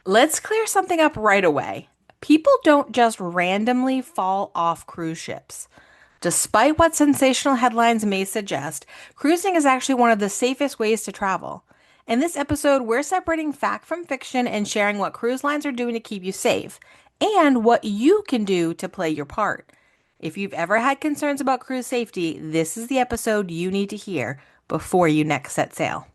Let's clear something up right away. People don't just randomly fall off cruise ships. Despite what sensational headlines may suggest, cruising is actually one of the safest ways to travel. In this episode, we're separating fact from fiction and sharing what cruise lines are doing to keep you safe and what you can do to play your part. If you've ever had concerns about cruise safety, this is the episode you need to hear before you next set sail.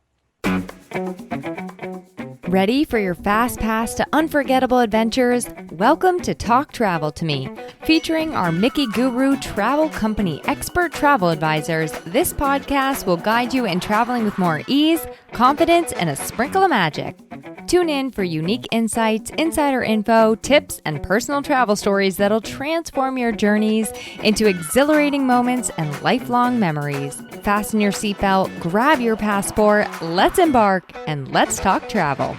Ready for your fast pass to unforgettable adventures? Welcome to Talk Travel to Me. Featuring our Mickey Guru Travel Company expert travel advisors, this podcast will guide you in traveling with more ease, confidence, and a sprinkle of magic. Tune in for unique insights, insider info, tips, and personal travel stories that'll transform your journeys into exhilarating moments and lifelong memories. Fasten your seatbelt, grab your passport, let's embark, and let's talk travel.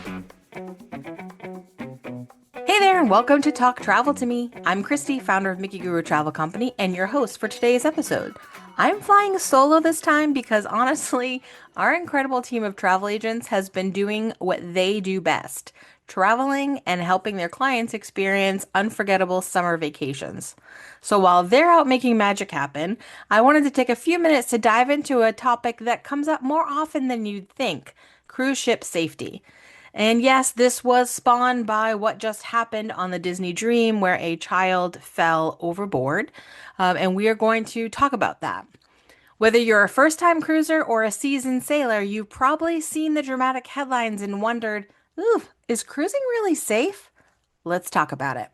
Hey there, and welcome to Talk Travel to Me. I'm Christy, founder of Mickey Guru Travel Company, and your host for today's episode. I'm flying solo this time because honestly, our incredible team of travel agents has been doing what they do best, traveling and helping their clients experience unforgettable summer vacations. So while they're out making magic happen, I wanted to take a few minutes to dive into a topic that comes up more often than you'd think, cruise ship safety. And yes, this was spawned by what just happened on the Disney Dream, where a child fell overboard. And we are going to talk about that. Whether you're a first time cruiser or a seasoned sailor, you've probably seen the dramatic headlines and wondered, ooh, is cruising really safe? Let's talk about it.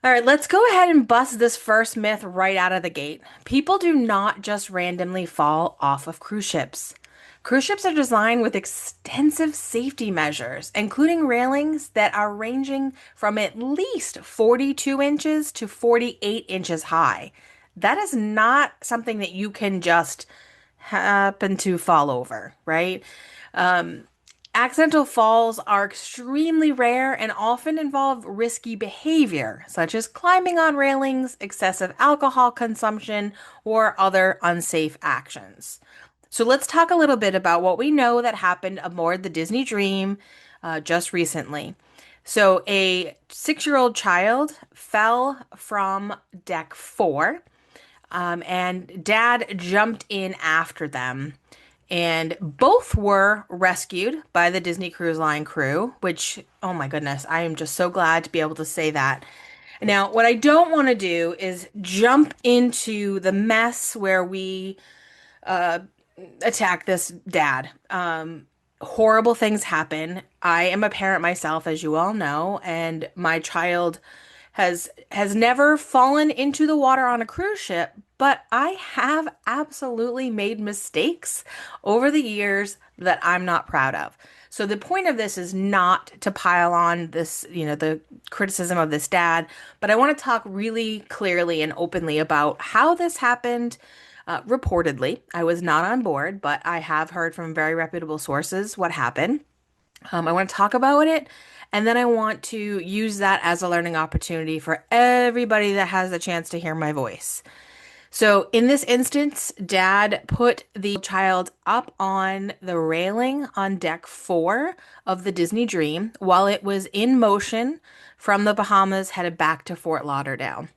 All right, let's go ahead and bust this first myth right out of the gate. People do not just randomly fall off of cruise ships. Cruise ships are designed with extensive safety measures, including railings that are ranging from at least 42 inches to 48 inches high. That is not something that you can just happen to fall over, right? Accidental falls are extremely rare and often involve risky behavior, such as climbing on railings, excessive alcohol consumption, or other unsafe actions. So let's talk a little bit about what we know that happened aboard the Disney Dream just recently. So a 6-year-old child fell from deck 4, and dad jumped in after them. And both were rescued by the Disney Cruise Line crew, which, oh my goodness, I am just so glad to be able to say that. Now, what I don't want to do is jump into the mess where we uh, attack this dad. Horrible things happen. I am a parent myself, as you all know, and my child has never fallen into the water on a cruise ship, but I have absolutely made mistakes over the years that I'm not proud of. So the point of this is not to pile on this, the criticism of this dad, but I want to talk really clearly and openly about how this happened. Reportedly, I was not on board, but I have heard from very reputable sources what happened. I want to talk about it, and then I want to use that as a learning opportunity for everybody that has the chance to hear my voice. So, in this instance, Dad put the child up on the railing on deck 4 of the Disney Dream while it was in motion from the Bahamas headed back to Fort Lauderdale.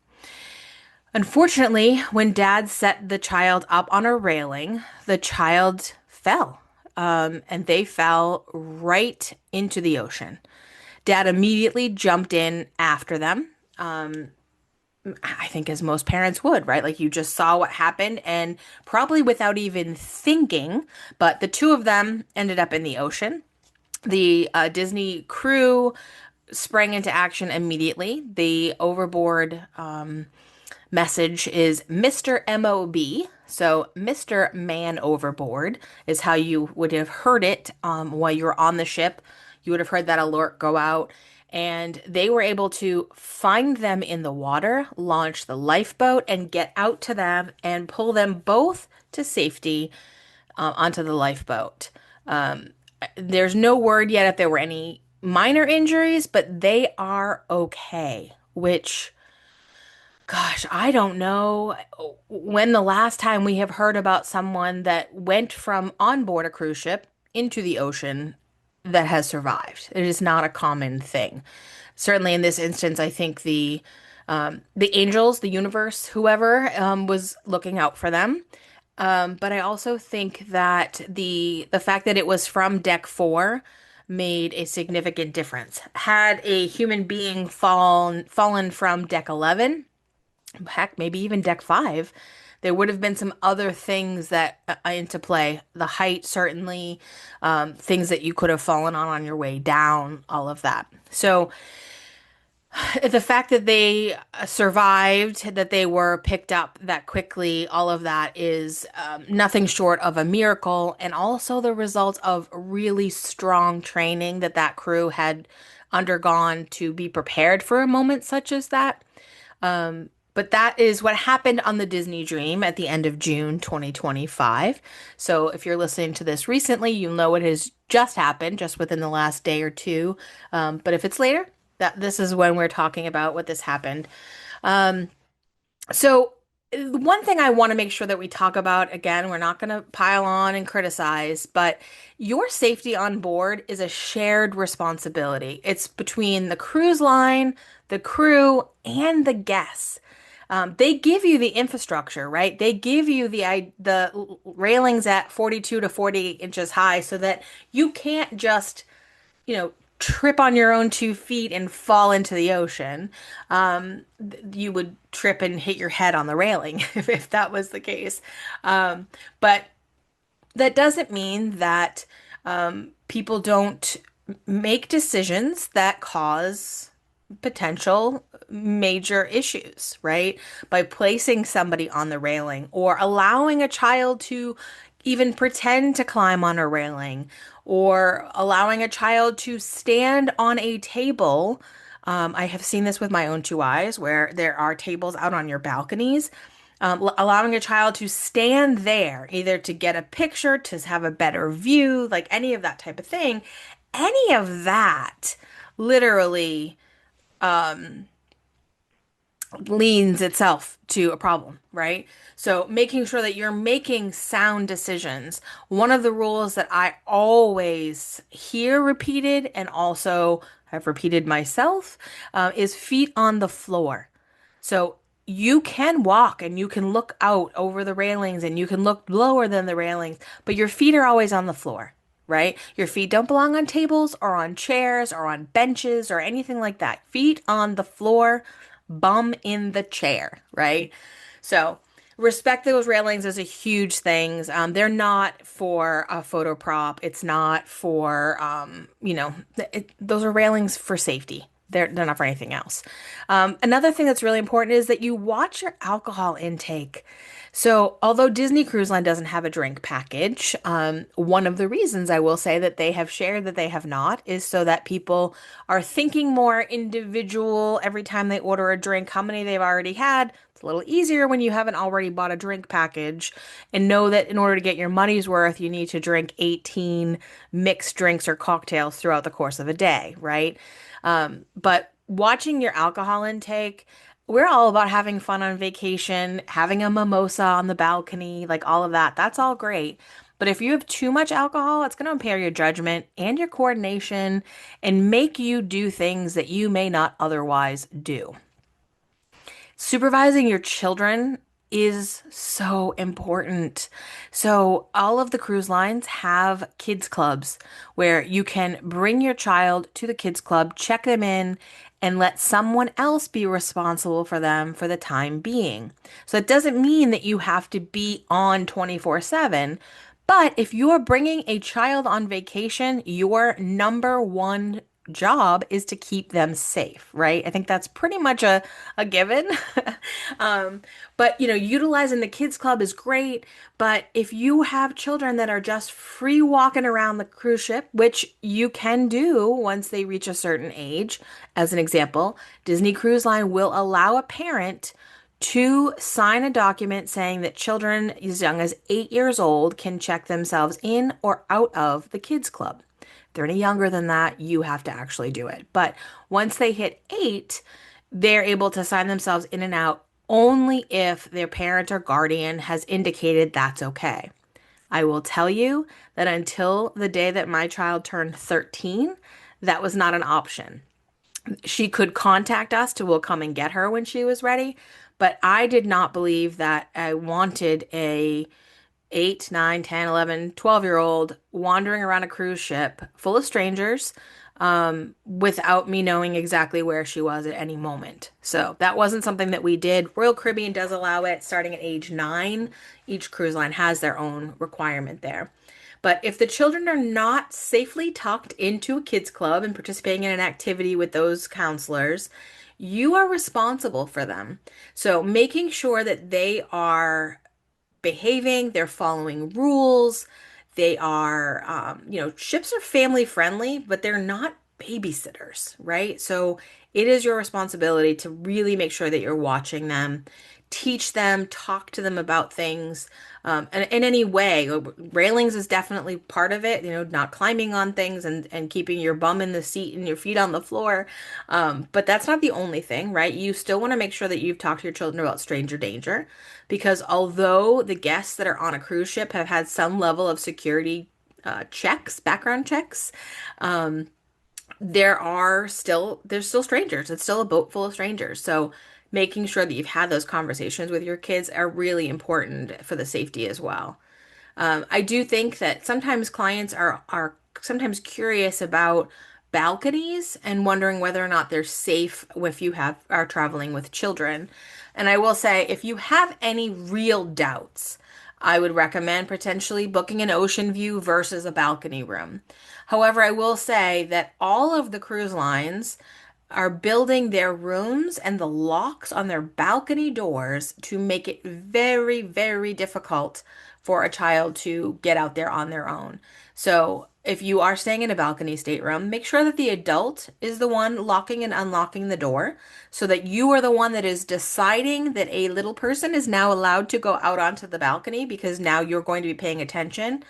Unfortunately, when Dad set the child up on a railing, the child fell, and they fell right into the ocean. Dad immediately jumped in after them. I think as most parents would, right? Like you just saw what happened and probably without even thinking, but the two of them ended up in the ocean. The Disney crew sprang into action immediately. The overboard message is Mr. MOB. So, Mr. Man Overboard is how you would have heard it while you were on the ship. You would have heard that alert go out. And they were able to find them in the water, launch the lifeboat, and get out to them and pull them both to safety onto the lifeboat. There's no word yet if there were any minor injuries, but they are okay, which, gosh, I don't know when the last time we have heard about someone that went from on board a cruise ship into the ocean that has survived. It is not a common thing. Certainly in this instance, I think the angels, the universe, whoever was looking out for them. But I also think that the fact that it was from deck four made a significant difference. Had a human being fallen from deck 11, heck, maybe even deck five, there would have been some other things that into play. The height, certainly, things that you could have fallen on your way down, all of that. So the fact that they survived, that they were picked up that quickly, all of that is nothing short of a miracle, and also the result of really strong training that that crew had undergone to be prepared for a moment such as that. But that is what happened on the Disney Dream at the end of June 2025. So if you're listening to this recently, you'll know it has just happened, just within the last day or two. But if it's later, that this is when we're talking about what this happened. Um, so one thing I want to make sure that we talk about, again, we're not going to pile on and criticize, but your safety on board is a shared responsibility. It's between the cruise line, the crew, and the guests. They give you the infrastructure, right? They give you the railings at 42 to 48 inches high so that you can't just, trip on your own 2 feet and fall into the ocean. You would trip and hit your head on the railing if that was the case. But that doesn't mean that people don't make decisions that cause potential major issues, right? By placing somebody on the railing or allowing a child to even pretend to climb on a railing or allowing a child to stand on a table. I have seen this with my own two eyes where there are tables out on your balconies. Allowing a child to stand there, either to get a picture, to have a better view, like any of that type of thing, any of that literally leans itself to a problem, right? So making sure that you're making sound decisions. One of the rules that I always hear repeated and also have repeated myself is feet on the floor. So you can walk and you can look out over the railings and you can look lower than the railings, but your feet are always on the floor, right? Your feet don't belong on tables or on chairs or on benches or anything like that. Feet on the floor, bum in the chair, right? So respect those railings is a huge thing. They're not for a photo prop. It's not for, those are railings for safety. They're not for anything else. Another thing that's really important is that you watch your alcohol intake. So, although Disney Cruise Line doesn't have a drink package, one of the reasons I will say that they have shared that they have not is so that people are thinking more individual every time they order a drink, how many they've already had. It's a little easier when you haven't already bought a drink package and know that in order to get your money's worth, you need to drink 18 mixed drinks or cocktails throughout the course of a day, right? But watching your alcohol intake, we're all about having fun on vacation, having a mimosa on the balcony, like all of that. That's all great. But if you have too much alcohol, it's going to impair your judgment and your coordination and make you do things that you may not otherwise do. Supervising your children is so important. So, all of the cruise lines have kids clubs where you can bring your child to the kids club, check them in, and let someone else be responsible for them for the time being. So, it doesn't mean that you have to be on 24/7. But if you're bringing a child on vacation, your number one job is to keep them safe, right? I think that's pretty much a given. But utilizing the kids club is great. But if you have children that are just free walking around the cruise ship, which you can do once they reach a certain age, as an example, Disney Cruise Line will allow a parent to sign a document saying that children as young as 8 years old can check themselves in or out of the kids club. If they're any younger than that, you have to actually do it. But once they hit 8, they're able to sign themselves in and out only if their parent or guardian has indicated that's okay. I will tell you that until the day that my child turned 13, that was not an option. She could contact us to we'll come and get her when she was ready, but I did not believe that I wanted a 8, 9, 10, 11, 12-year old wandering around a cruise ship full of strangers without me knowing exactly where she was at any moment. So that wasn't something that we did. Royal Caribbean does allow it starting at age 9. Each cruise line has their own requirement there. But if the children are not safely tucked into a kids club and participating in an activity with those counselors, you are responsible for them. So making sure that they are behaving, they're following rules, they are, ships are family friendly, but they're not babysitters, right? So it is your responsibility to really make sure that you're watching them, teach them, talk to them about things, and in any way. Railings is definitely part of it, not climbing on things and keeping your bum in the seat and your feet on the floor. But that's not the only thing, right? You still want to make sure that you've talked to your children about stranger danger, because although the guests that are on a cruise ship have had some level of security checks, background checks, um, there's still strangers. It's still a boat full of strangers. So making sure that you've had those conversations with your kids are really important for the safety as well. I do think that sometimes clients are sometimes curious about balconies and wondering whether or not they're safe if you are traveling with children. And I will say, if you have any real doubts, I would recommend potentially booking an ocean view versus a balcony room. However, I will say that all of the cruise lines are building their rooms and the locks on their balcony doors to make it very, very difficult for a child to get out there on their own. So, if you are staying in a balcony stateroom, make sure that the adult is the one locking and unlocking the door so that you are the one that is deciding that a little person is now allowed to go out onto the balcony because now you're going to be paying attention.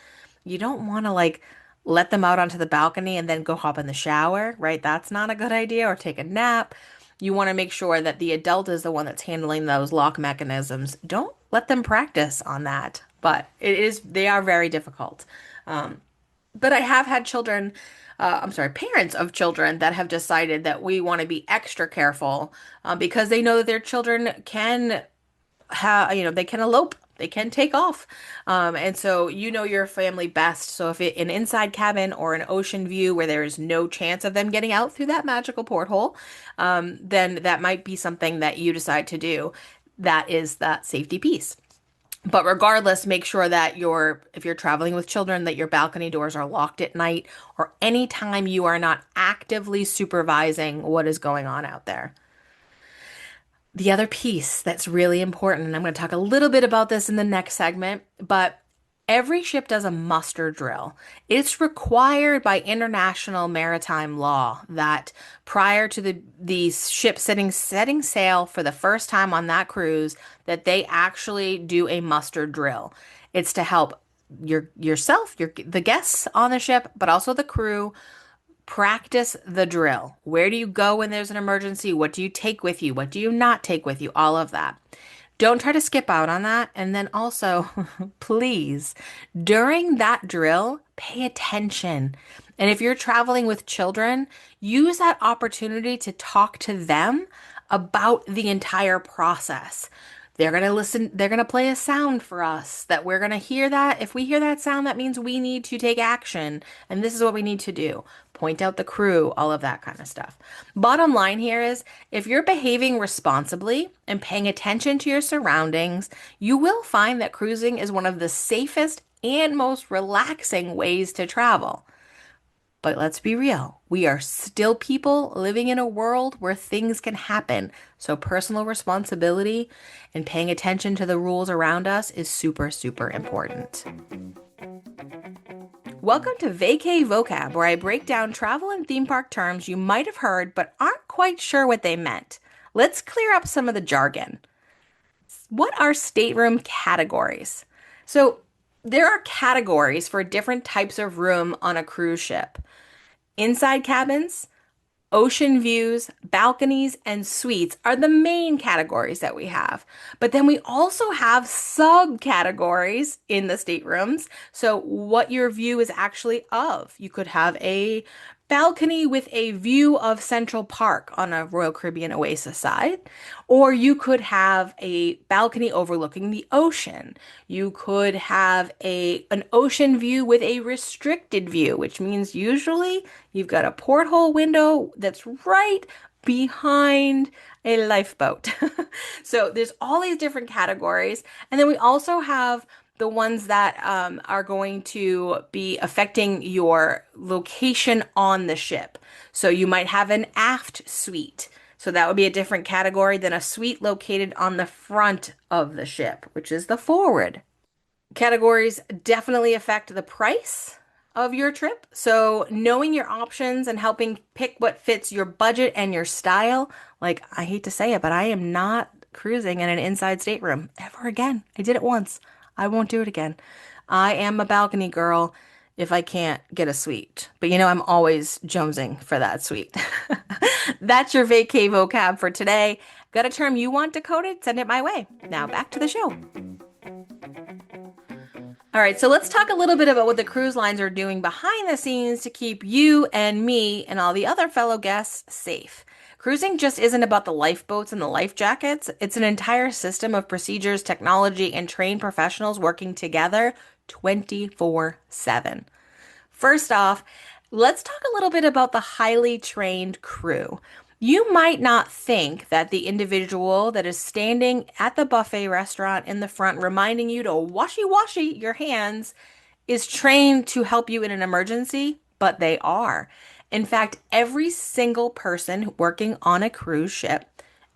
You don't want to let them out onto the balcony and then go hop in the shower, right? That's not a good idea, or take a nap. You want to make sure that the adult is the one that's handling those lock mechanisms. Don't let them practice on that, but they are very difficult. But I have had parents of children that have decided that we want to be extra careful because they know that their children can they can elope, they can take off. And so your family best. So if an inside cabin or an ocean view where there is no chance of them getting out through that magical porthole, then that might be something that you decide to do. That is that safety piece. But regardless, make sure that if you're traveling with children, that your balcony doors are locked at night or anytime you are not actively supervising what is going on out there. The other piece that's really important, and I'm going to talk a little bit about this in the next segment, but every ship does a muster drill. It's required by international maritime law that prior to the ship setting sail for the first time on that cruise, that they actually do a muster drill. It's to help the guests on the ship, but also the crew practice the drill. Where do you go when there's an emergency? What do you take with you? What do you not take with you? All of that. Don't try to skip out on that. And then also, please, during that drill, pay attention. And if you're traveling with children, use that opportunity to talk to them about the entire process. They're going to listen, they're going to play a sound for us that we're going to hear that. If we hear that sound, that means we need to take action. And this is what we need to do. Point out the crew, all of that kind of stuff. Bottom line here is if you're behaving responsibly and paying attention to your surroundings, you will find that cruising is one of the safest and most relaxing ways to travel. But let's be real, we are still people living in a world where things can happen. So personal responsibility and paying attention to the rules around us is super, super important. Welcome to Vacay Vocab, where I break down travel and theme park terms you might have heard but aren't quite sure what they meant. Let's clear up some of the jargon. What are stateroom categories? So there are categories for different types of room on a cruise ship. Inside cabins, Ocean views, balconies, and suites are the main categories that we have. But then we also have subcategories in the staterooms. So, what your view is actually of. You could have a balcony with a view of Central Park on a Royal Caribbean Oasis side, or you could have a balcony overlooking the ocean. You could have an ocean view with a restricted view, which means usually you've got a porthole window that's right behind a lifeboat. So there's all these different categories. And then we also have the ones that are going to be affecting your location on the ship. So you might have an aft suite. So that would be a different category than a suite located on the front of the ship, which is the forward. Categories definitely affect the price of your trip. So knowing your options and helping pick what fits your budget and your style, like I hate to say it, but I am not cruising in an inside stateroom ever again. I did it once. I won't do it again. I am a balcony girl if I can't get a suite. But I'm always jonesing for that suite. That's your vacay vocab for today. Got a term you want decoded? Send it my way. Now back to the show. All right, so let's talk a little bit about what the cruise lines are doing behind the scenes to keep you and me and all the other fellow guests safe. Cruising just isn't about the lifeboats and the life jackets. It's an entire system of procedures, technology, and trained professionals working together 24/7. First off, let's talk a little bit about the highly trained crew. You might not think that the individual that is standing at the buffet restaurant in the front reminding you to washy your hands is trained to help you in an emergency, but they are. In fact, every single person working on a cruise ship,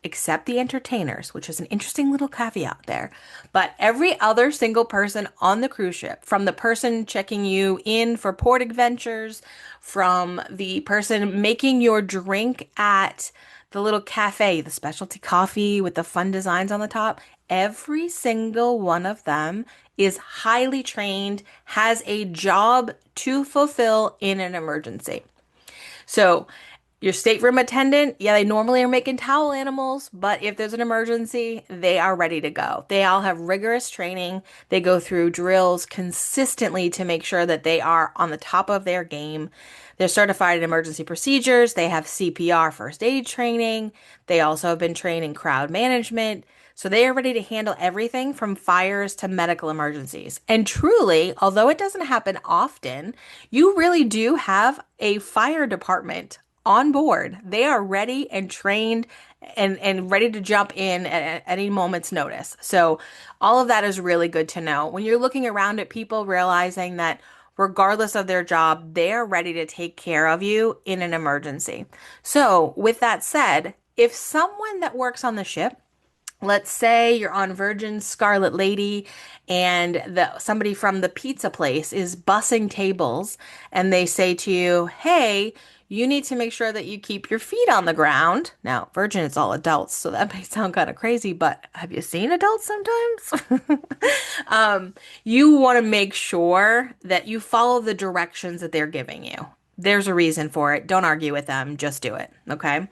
except the entertainers, which is an interesting little caveat there, but every other single person on the cruise ship, from the person checking you in for port adventures, from the person making your drink at the little cafe, the specialty coffee with the fun designs on the top, every single one of them is highly trained, has a job to fulfill in an emergency. So, your stateroom attendant, yeah, they normally are making towel animals, but if there's an emergency, they are ready to go. They all have rigorous training. They go through drills consistently to make sure that they are on the top of their game. They're certified in emergency procedures. They have CPR first aid training. They also have been trained in crowd management. So they are ready to handle everything from fires to medical emergencies. And truly, although it doesn't happen often, you really do have a fire department on board. They are ready and trained and ready to jump in at any moment's notice. So all of that is really good to know. When you're looking around at people, realizing that regardless of their job, they are ready to take care of you in an emergency. So with that said, if someone that works on the ship, let's say you're on Virgin Scarlet Lady and somebody from the pizza place is bussing tables and they say to you, hey, you need to make sure that you keep your feet on the ground. Now, Virgin is all adults, so that may sound kind of crazy, but have you seen adults sometimes? You want to make sure that you follow the directions that they're giving you. There's a reason for it. Don't argue with them, just do it, okay?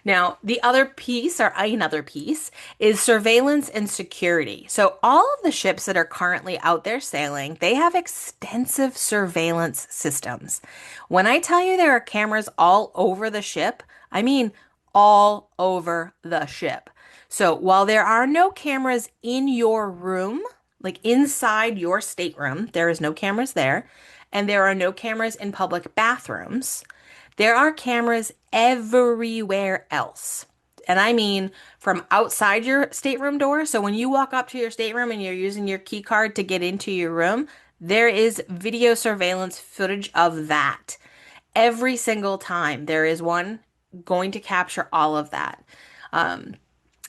Now, the other piece, or another piece, is surveillance and security. So all of the ships that are currently out there sailing, they have extensive surveillance systems. When I tell you there are cameras all over the ship, I mean all over the ship. So while there are no cameras in your room, like inside your stateroom, there is no cameras there, and there are no cameras in public bathrooms. There are cameras everywhere else. And I mean from outside your stateroom door. So when you walk up to your stateroom and you're using your key card to get into your room, there is video surveillance footage of that. Every single time there is one going to capture all of that.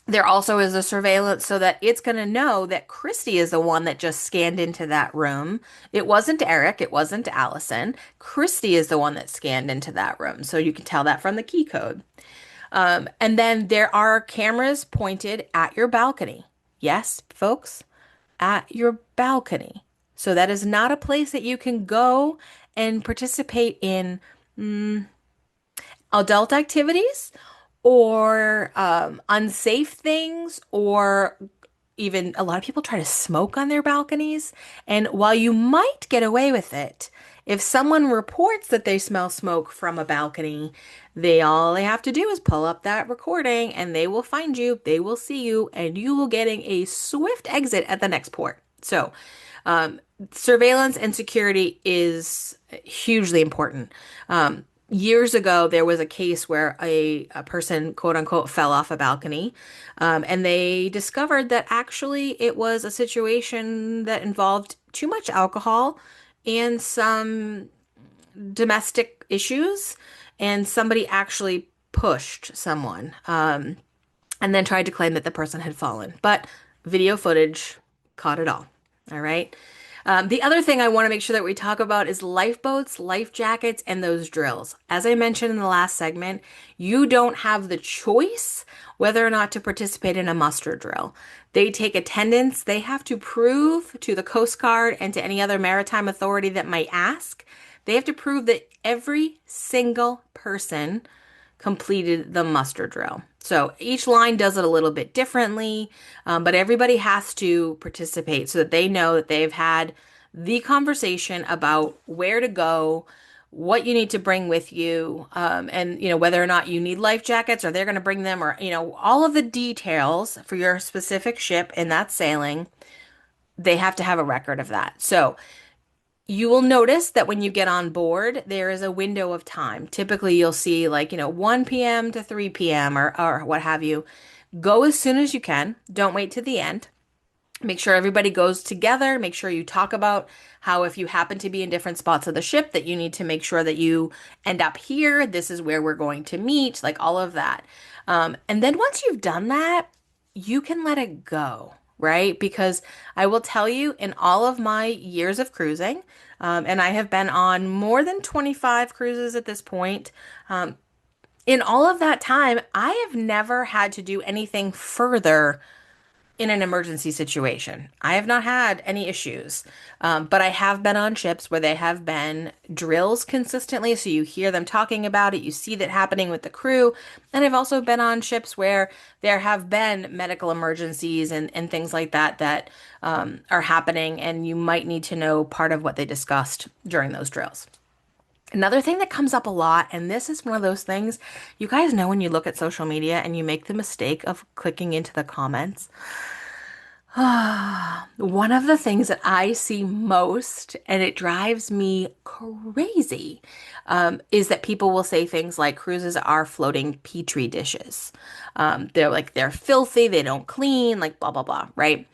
There also is a surveillance so that it's going to know that Christy is the one that just scanned into that room. It wasn't Eric. It wasn't Allison. Christy is the one that scanned into that room. So you can tell that from the key code. And then there are cameras pointed at your balcony. Yes, folks, at your balcony. So that is not a place that you can go and participate in adult activities or unsafe things, or even a lot of people try to smoke on their balconies. And while you might get away with it, if someone reports that they smell smoke from a balcony, all they have to do is pull up that recording and they will find you, they will see you, and you will getting a swift exit at the next port. So, surveillance and security is hugely important. Years ago, there was a case where a person, quote unquote, fell off a balcony, and they discovered that actually it was a situation that involved too much alcohol and some domestic issues, and somebody actually pushed someone, and then tried to claim that the person had fallen. But video footage caught it all. All right. The other thing I want to make sure that we talk about is lifeboats, life jackets, and those drills. As I mentioned in the last segment, you don't have the choice whether or not to participate in a muster drill. They take attendance. They have to prove to the Coast Guard and to any other maritime authority that might ask. They have to prove that every single person completed the muster drill. So each line does it a little bit differently, but everybody has to participate so that they know that they've had the conversation about where to go, what you need to bring with you, and whether or not you need life jackets or they're going to bring them, or all of the details for your specific ship in that sailing. They have to have a record of that. So you will notice that when you get on board, there is a window of time. Typically, you'll see 1 p.m. to 3 p.m. or what have you. Go as soon as you can. Don't wait to the end. Make sure everybody goes together. Make sure you talk about how if you happen to be in different spots of the ship, that you need to make sure that you end up here. This is where we're going to meet, like all of that. And then once you've done that, you can let it go, right? Because I will tell you, in all of my years of cruising, and I have been on more than 25 cruises at this point, in all of that time, I have never had to do anything further in an emergency situation. I have not had any issues, but I have been on ships where they have been drills consistently. So you hear them talking about it, you see that happening with the crew. And I've also been on ships where there have been medical emergencies and things like that that are happening, and you might need to know part of what they discussed during those drills. Another thing that comes up a lot, and this is one of those things you guys know when you look at social media and you make the mistake of clicking into the comments. One of the things that I see most, and it drives me crazy, is that people will say things like cruises are floating petri dishes. They're filthy, they don't clean, like blah, blah, blah, right?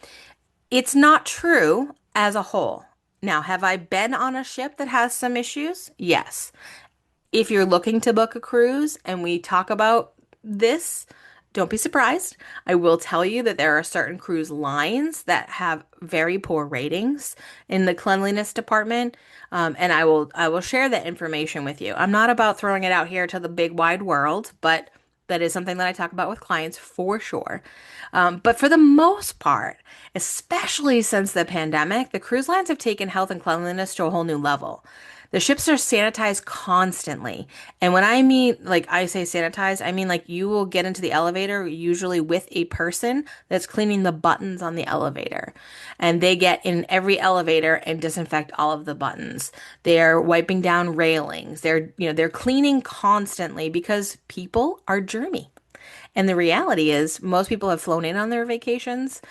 It's not true as a whole. Now, have I been on a ship that has some issues? Yes. If you're looking to book a cruise and we talk about this, don't be surprised. I will tell you that there are certain cruise lines that have very poor ratings in the cleanliness department, and I will share that information with you. I'm not about throwing it out here to the big wide world, but that is something that I talk about with clients for sure. But for the most part, especially since the pandemic, the cruise lines have taken health and cleanliness to a whole new level. The ships are sanitized constantly. And when I mean, I say sanitized, I mean you will get into the elevator usually with a person that's cleaning the buttons on the elevator. And they get in every elevator and disinfect all of the buttons. They're wiping down railings. They're cleaning constantly because people are germy. And the reality is, most people have flown in on their vacations.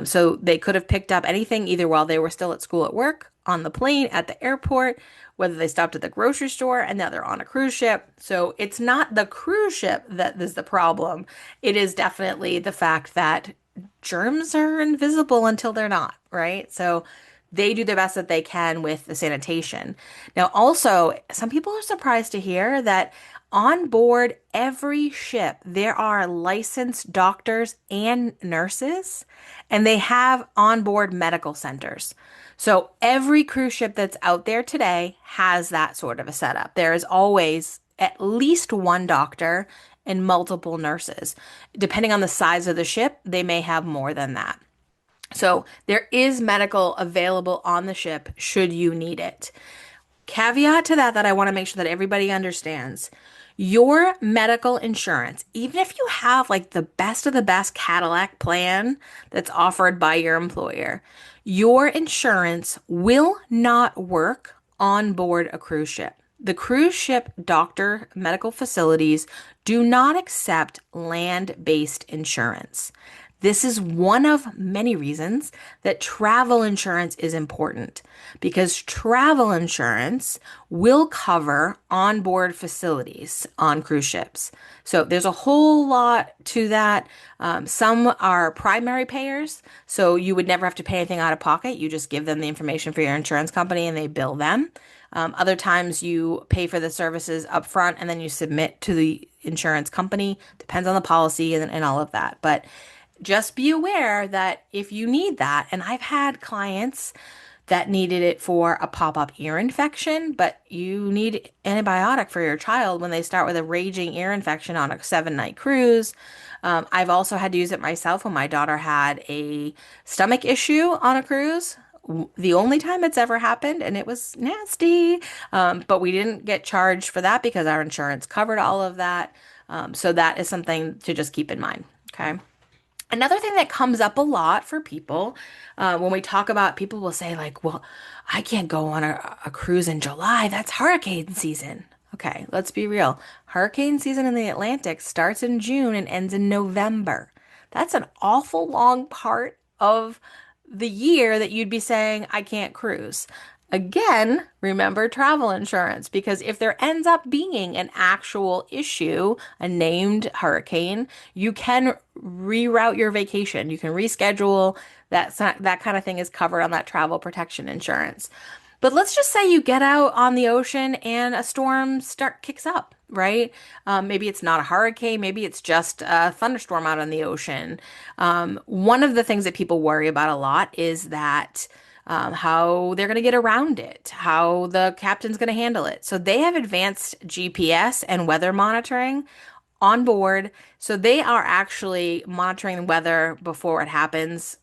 So they could have picked up anything either while they were still at school, at work, on the plane, at the airport, whether they stopped at the grocery store, and now they're on a cruise ship. So it's not the cruise ship that is the problem. It is definitely the fact that germs are invisible until they're not, right? So they do the best that they can with the sanitation. Now, also, some people are surprised to hear that on board every ship, there are licensed doctors and nurses, and they have onboard medical centers. So every cruise ship that's out there today has that sort of a setup. There is always at least one doctor and multiple nurses. Depending on the size of the ship, they may have more than that. So there is medical available on the ship should you need it. Caveat to that I want to make sure that everybody understands. Your medical insurance, even if you have like the best of the best Cadillac plan that's offered by your employer, your insurance will not work on board a cruise ship. The cruise ship doctor medical facilities do not accept land-based insurance. This is one of many reasons that travel insurance is important because travel insurance will cover onboard facilities on cruise ships. So there's a whole lot to that. Some are primary payers, so you would never have to pay anything out of pocket. You just give them the information for your insurance company and they bill them. Other times you pay for the services up front and then you submit to the insurance company. Depends on the policy and all of that. But just be aware that if you need that, and I've had clients that needed it for a pop-up ear infection, but you need antibiotic for your child when they start with a raging ear infection on a 7-night cruise. I've also had to use it myself when my daughter had a stomach issue on a cruise. The only time it's ever happened, and it was nasty, but we didn't get charged for that because our insurance covered all of that. So that is something to just keep in mind. Okay. Another thing that comes up a lot for people when we talk about, people will say like, well, I can't go on a cruise in July. That's hurricane season. Okay, let's be real. Hurricane season in the Atlantic starts in June and ends in November. That's an awful long part of the year that you'd be saying, I can't cruise. Again, remember travel insurance because if there ends up being an actual issue, a named hurricane, you can reroute your vacation. You can reschedule. That kind of thing is covered on that travel protection insurance. But let's just say you get out on the ocean and a storm kicks up, right? Maybe it's not a hurricane, maybe it's just a thunderstorm out on the ocean. One of the things that people worry about a lot is that how they're going to get around it, how the captain's going to handle it. So they have advanced GPS and weather monitoring on board. So they are actually monitoring the weather before it happens,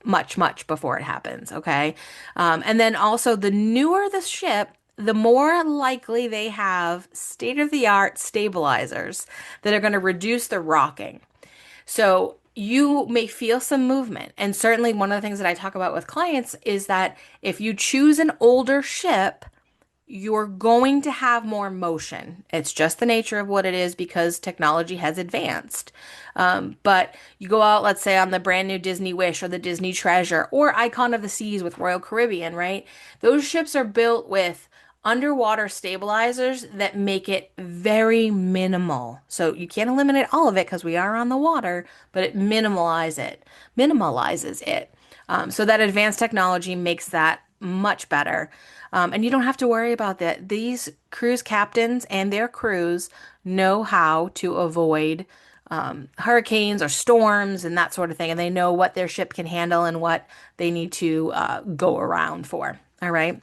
much before it happens. Okay. And then also the newer the ship, the more likely they have state-of-the-art stabilizers that are going to reduce the rocking. So you may feel some movement. And certainly one of the things that I talk about with clients is that if you choose an older ship, you're going to have more motion. It's just the nature of what it is because technology has advanced. But you go out, let's say, on the brand new Disney Wish or the Disney Treasure or Icon of the Seas with Royal Caribbean, right? Those ships are built with underwater stabilizers that make it very minimal. So you can't eliminate all of it because we are on the water, but it minimalizes it. So that advanced technology makes that much better. And you don't have to worry about that. These cruise captains and their crews know how to avoid hurricanes or storms and that sort of thing. And they know what their ship can handle and what they need to go around for. All right.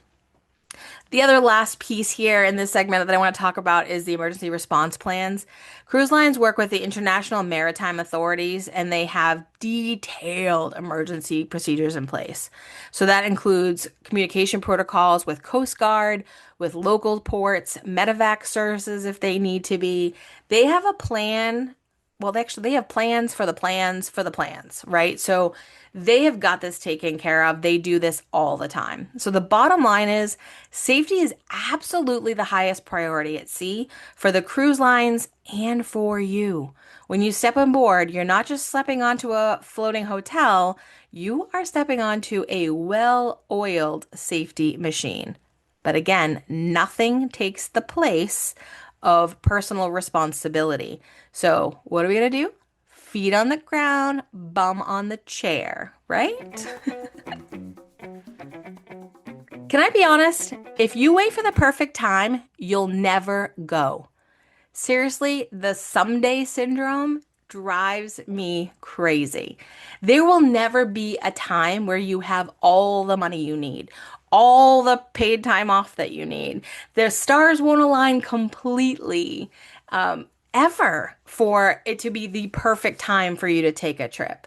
The other last piece here in this segment that I want to talk about is the emergency response plans. Cruise lines work with the International Maritime Authorities and they have detailed emergency procedures in place. So that includes communication protocols with Coast Guard, with local ports, medevac services if they need to be. They have a plan. Well, they have plans for the plans for the plans, right? So they have got this taken care of. They do this all the time. So the bottom line is safety is absolutely the highest priority at sea for the cruise lines and for you. When you step on board, you're not just stepping onto a floating hotel, you are stepping onto a well-oiled safety machine. But again, nothing takes the place of personal responsibility. So what are we going to do? Feet on the ground, bum on the chair, right? Can I be honest? If you wait for the perfect time, you'll never go. Seriously, the someday syndrome drives me crazy. There will never be a time where you have all the money you need, all the paid time off that you need. The stars won't align completely, ever for it to be the perfect time for you to take a trip.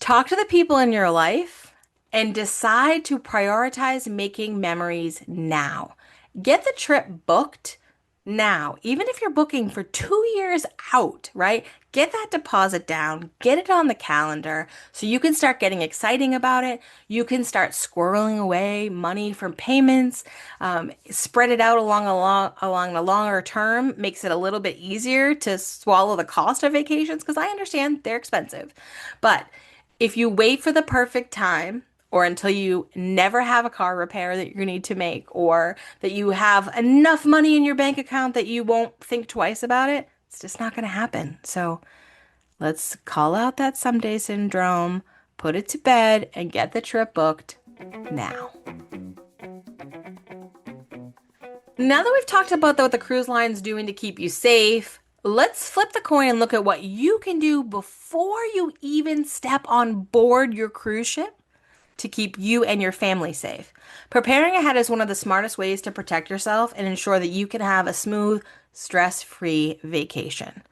Talk to the people in your life and decide to prioritize making memories now. Get the trip booked now, even if you're booking for 2 years out, right? Get that deposit down, get it on the calendar so you can start getting exciting about it. You can start squirreling away money from payments, spread it out along the longer term, makes it a little bit easier to swallow the cost of vacations because I understand they're expensive. But if you wait for the perfect time, or until you never have a car repair that you need to make, or that you have enough money in your bank account that you won't think twice about it, it's just not going to happen. So let's call out that someday syndrome, put it to bed, and get the trip booked now. Now that we've talked about what the cruise line's doing to keep you safe, let's flip the coin and look at what you can do before you even step on board your cruise ship to keep you and your family safe. Preparing ahead is one of the smartest ways to protect yourself and ensure that you can have a smooth, stress-free vacation.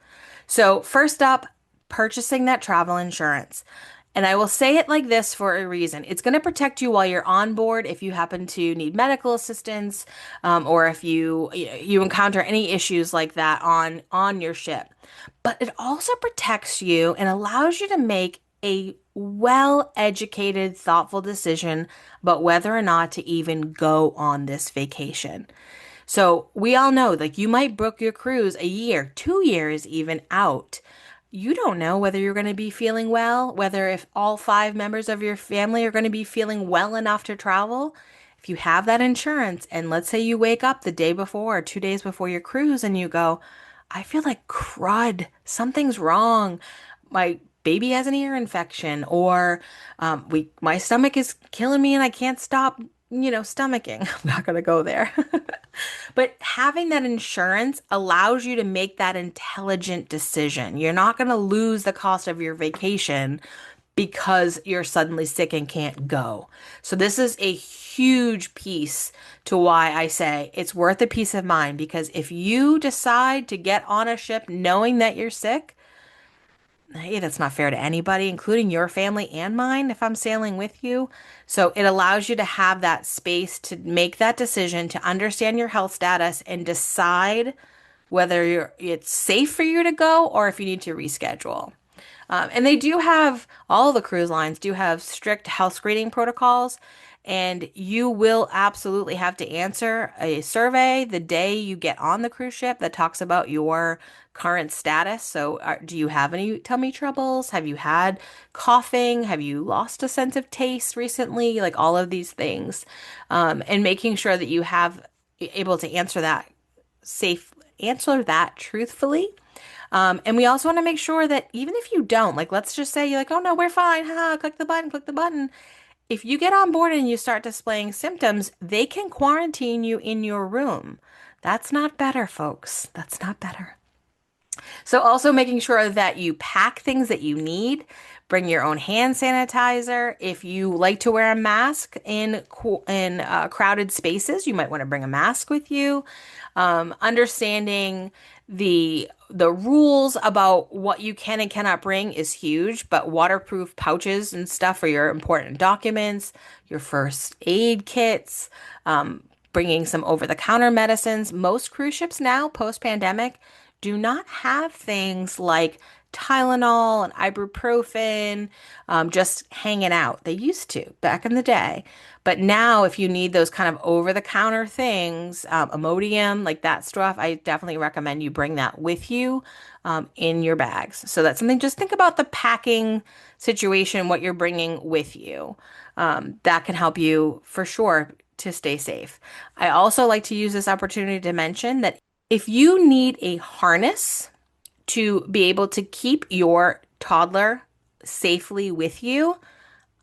So, first up, purchasing that travel insurance. And I will say it like this for a reason. It's going to protect you while you're on board if you happen to need medical assistance, or if you encounter any issues like that on your ship. But it also protects you and allows you to make a well-educated, thoughtful decision about whether or not to even go on this vacation. So we all know, like, you might book your cruise a year, 2 years even out. You don't know whether you're going to be feeling well, whether if all five members of your family are going to be feeling well enough to travel. If you have that insurance, and let's say you wake up the day before or 2 days before your cruise and you go, I feel like crud, something's wrong. My baby has an ear infection, or my stomach is killing me and I can't stop, stomaching. I'm not gonna go there. But having that insurance allows you to make that intelligent decision. You're not gonna lose the cost of your vacation because you're suddenly sick and can't go. So this is a huge piece to why I say it's worth a peace of mind, because if you decide to get on a ship knowing that you're sick, hey, that's not fair to anybody, including your family and mine if I'm sailing with you. So it allows you to have that space to make that decision, to understand your health status and decide whether it's safe for you to go or if you need to reschedule. And they do have, all the cruise lines do have strict health screening protocols, and you will absolutely have to answer a survey the day you get on the cruise ship that talks about your current status. So, do you have any tummy troubles? Have you had coughing? Have you lost a sense of taste recently? Like all of these things. And making sure that you have able to answer that truthfully. And we also want to make sure that even if you don't, like, let's just say you're like, oh no, we're fine. Ha, click the button, click the button. If you get on board and you start displaying symptoms, they can quarantine you in your room. That's not better, folks. That's not better. So also making sure that you pack things that you need. Bring your own hand sanitizer. If you like to wear a mask in crowded spaces, you might want to bring a mask with you. Understanding the rules about what you can and cannot bring is huge, but waterproof pouches and stuff for your important documents, your first aid kits, bringing some over-the-counter medicines. Most cruise ships now, post-pandemic, do not have things like Tylenol and ibuprofen just hanging out. They used to back in the day. But now if you need those kind of over-the-counter things, Imodium, like that stuff, I definitely recommend you bring that with you in your bags. So that's something, just think about the packing situation, what you're bringing with you. That can help you for sure to stay safe. I also like to use this opportunity to mention that if you need a harness to be able to keep your toddler safely with you,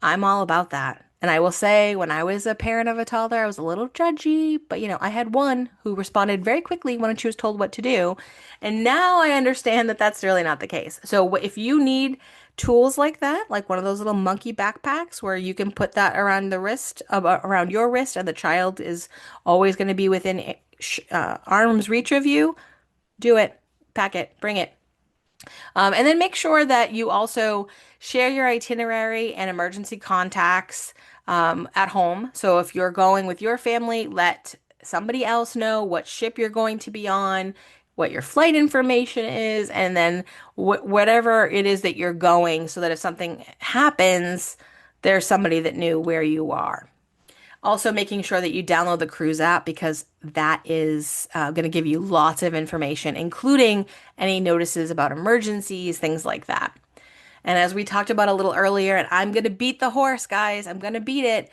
I'm all about that. And I will say, when I was a parent of a toddler, I was a little judgy, but I had one who responded very quickly when she was told what to do. And now I understand that that's really not the case. So if you need tools like that, like one of those little monkey backpacks where you can put that around the wrist, around your wrist, and the child is always going to be within arm's reach of you, do it, pack it, bring it. And then make sure that you also share your itinerary and emergency contacts at home. So if you're going with your family, let somebody else know what ship you're going to be on, what your flight information is, and then whatever it is that you're going, so that if something happens, there's somebody that knew where you are. Also, making sure that you download the cruise app, because that is going to give you lots of information, including any notices about emergencies, things like that. And as we talked about a little earlier, and I'm going to beat the horse, guys, I'm going to beat it.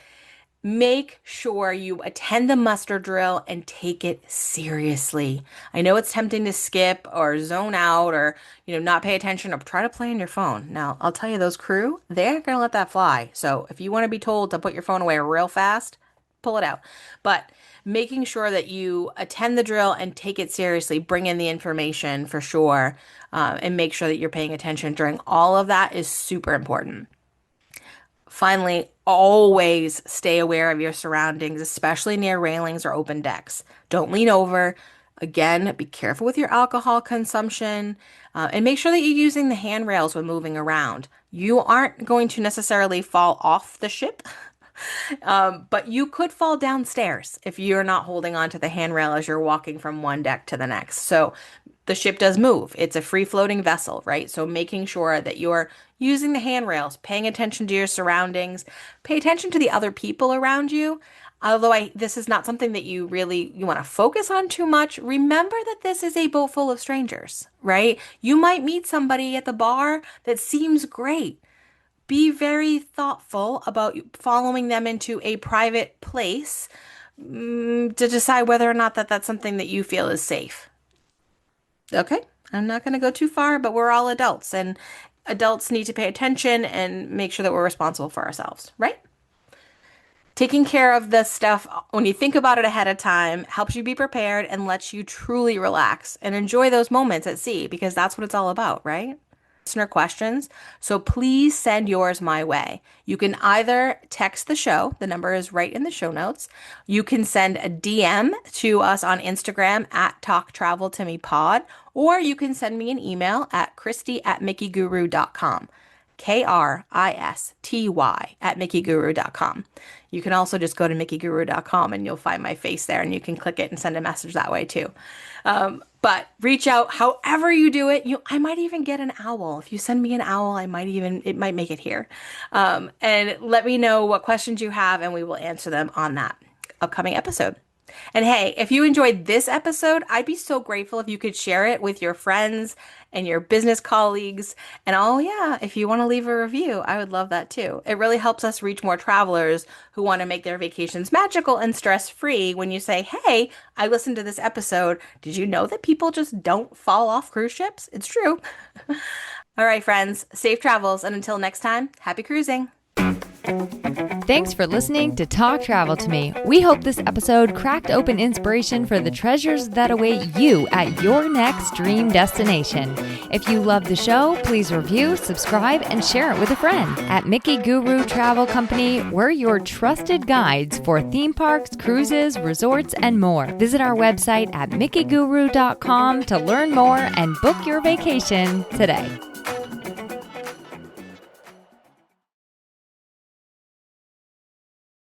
Make sure you attend the muster drill and take it seriously. I know it's tempting to skip or zone out, or, not pay attention, or try to play on your phone. Now, I'll tell you, those crew, they're going to let that fly. So if you want to be told to put your phone away real fast, pull it out. But making sure that you attend the drill and take it seriously, bring in the information for sure, and make sure that you're paying attention during all of that is super important. Finally, always stay aware of your surroundings, especially near railings or open decks. Don't lean over. Again, be careful with your alcohol consumption, and make sure that you're using the handrails when moving around. You aren't going to necessarily fall off the ship, but you could fall downstairs if you're not holding on to the handrail as you're walking from one deck to the next. So the ship does move. It's a free-floating vessel, right? So making sure that you're using the handrails, paying attention to your surroundings, pay attention to the other people around you. Although this is not something that you want to focus on too much, remember that this is a boat full of strangers, right? You might meet somebody at the bar that seems great. Be very thoughtful about following them into a private place to decide whether or not that's something that you feel is safe. Okay, I'm not going to go too far, but we're all adults, and adults need to pay attention and make sure that we're responsible for ourselves, right? Taking care of this stuff, when you think about it ahead of time, helps you be prepared and lets you truly relax and enjoy those moments at sea, because that's what it's all about, right? Listener questions. So please send yours my way. You can either text the show. The number is right in the show notes. You can send a DM to us on Instagram at talktraveltomepod, or you can send me an email at christy@mickyguru.com. KRISTY@mickyguru.com. You can also just go to mickyguru.com and you'll find my face there, and you can click it and send a message that way too. But reach out however you do it. I might even get an owl. If you send me an owl, it might make it here. And let me know what questions you have, and we will answer them on that upcoming episode. And hey, if you enjoyed this episode, I'd be so grateful if you could share it with your friends and your business colleagues. And if you want to leave a review, I would love that too. It really helps us reach more travelers who want to make their vacations magical and stress-free. When you say, hey, I listened to this episode. Did you know that people just don't fall off cruise ships? It's true. All right, friends, safe travels. And until next time, happy cruising. Thanks for listening to Talk Travel to Me. We hope this episode cracked open inspiration for the treasures that await you at your next dream destination. If you love the show, please review, subscribe, and share it with a friend. At Mickey Guru Travel Company, we're your trusted guides for theme parks, cruises, resorts, and more. Visit our website at mickyguru.com to learn more and book your vacation today.